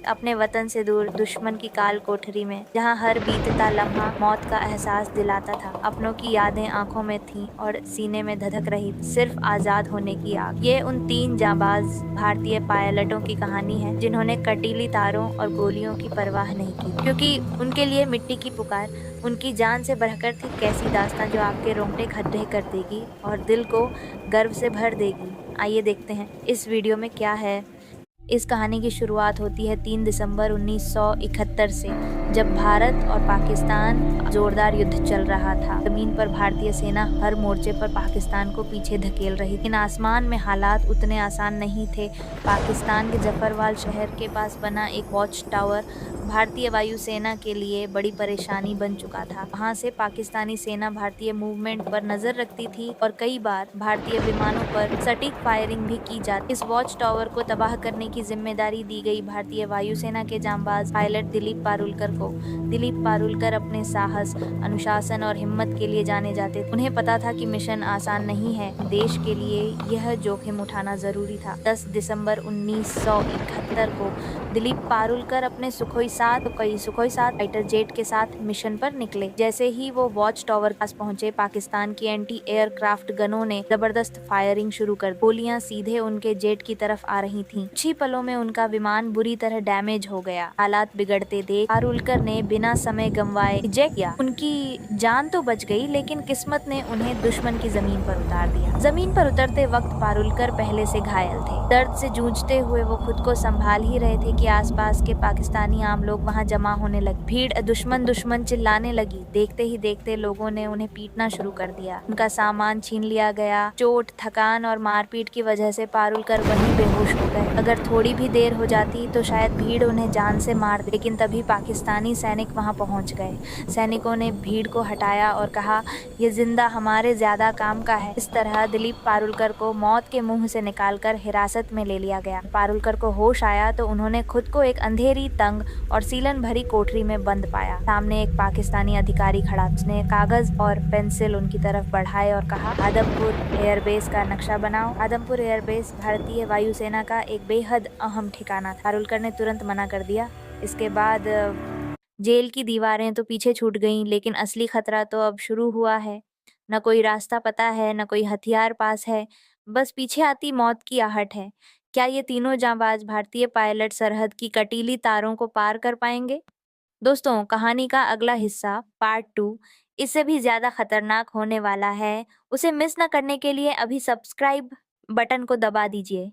अपने वतन से दूर दुश्मन की काल कोठरी में, जहाँ हर बीतता लम्हा मौत का एहसास दिलाता था। अपनों की यादें आंखों में थीं और सीने में धधक रही सिर्फ आजाद होने की आग। ये उन 3 जांबाज भारतीय पायलटों की कहानी है जिन्होंने कटीली तारों और गोलियों की परवाह नहीं की, क्योंकि उनके लिए मिट्टी की पुकार उनकी जान से बढ़कर थी। कैसी दास्तां जो आपके रोंगटे खड़े कर देगी और दिल को गर्व से भर देगी। आइए देखते हैं इस वीडियो में क्या है। इस कहानी की शुरुआत होती है 3 दिसंबर 1971 से, जब भारत और पाकिस्तान जोरदार युद्ध चल रहा था। जमीन पर भारतीय सेना हर मोर्चे पर पाकिस्तान को पीछे धकेल रही, लेकिन आसमान में हालात उतने आसान नहीं थे। पाकिस्तान के जफरवाल शहर के पास बना एक वॉच टावर भारतीय वायुसेना के लिए बड़ी परेशानी बन चुका था। वहां से पाकिस्तानी सेना भारतीय मूवमेंट पर नजर रखती थी और कई बार भारतीय विमानों पर सटीक फायरिंग भी की जाती। इस वॉच टावर को तबाह करने की जिम्मेदारी दी गई भारतीय वायुसेना के जांबाज पायलट दिलीप पारुलकर को। दिलीप पारुलकर अपने साहस, अनुशासन और हिम्मत के लिए जाने जाते थे। उन्हें पता था कि मिशन आसान नहीं है। देश के लिए यह जोखिम उठाना जरूरी था। 10 दिसंबर 1971 को दिलीप पारुलकर अपने सुखोई 7 फाइटर जेट के साथ मिशन पर निकले। जैसे ही वो वॉच टावर पास पहुंचे, पाकिस्तान की एंटी एयरक्राफ्ट गनों ने जबरदस्त फायरिंग शुरू कर दी। गोलियां सीधे उनके जेट की तरफ आ रही थीं। कुछ ही पलों में उनका विमान बुरी तरह डैमेज हो गया। हालात बिगड़ते देख पारुलकर ने बिना समय गंवाए इजेक्ट किया। उनकी जान तो बच गई, लेकिन किस्मत ने उन्हें दुश्मन की जमीन पर उतार दिया। जमीन पर उतरते वक्त पारुलकर पहले से घायल थे। दर्द से जूझते हुए वो खुद को संभाल ही रहे थे कि आसपास के पाकिस्तानी आम लोग वहां जमा होने लगे। भीड़ दुश्मन दुश्मन चिल्लाने लगी। देखते ही देखते लोगों ने उन्हें पीटना शुरू कर दिया। उनका सामान छीन लिया गया। चोट, थकान और मारपीट की वजह से पारुलकर वहीं बेहोश हो गए। अगर थोड़ी भी देर हो जाती तो शायद भीड़ उन्हें जान से मार दे, लेकिन तभी पाकिस्तानी सैनिक वहां पहुंच गए। सैनिकों ने भीड़ को हटाया और कहा, ये जिंदा हमारे ज्यादा काम का है। इस तरह दिलीप पारुलकर को मौत के मुंह से निकालकर हिरासत में ले लिया गया। पारुलकर को होश आया तो उन्होंने खुद को एक अंधेरी, तंग और सीलन भरी कोठरी में बंद पाया। सामने एक पाकिस्तानी अधिकारी खड़ा। उसने कागज और पेंसिल उनकी तरफ बढ़ाए और कहा, आदमपुर एयरबेस का नक्शा बनाओ। आदमपुर एयरबेस भारतीय वायुसेना का एक बेहद अहम ठिकाना था। पारुलकर ने तुरंत मना कर दिया। इसके बाद जेल की दीवारें तो पीछे छूट गईं, लेकिन असली खतरा तो अब शुरू हुआ है। न कोई रास्ता पता है, न कोई हथियार पास है, बस पीछे आती मौत की आहट है। क्या ये तीनों जांबाज भारतीय पायलट सरहद की कटीली तारों को पार कर पाएंगे? दोस्तों, कहानी का अगला हिस्सा पार्ट 2 इससे भी ज्यादा खतरनाक होने वाला है। उसे मिस न करने के लिए अभी सब्सक्राइब बटन को दबा दीजिए।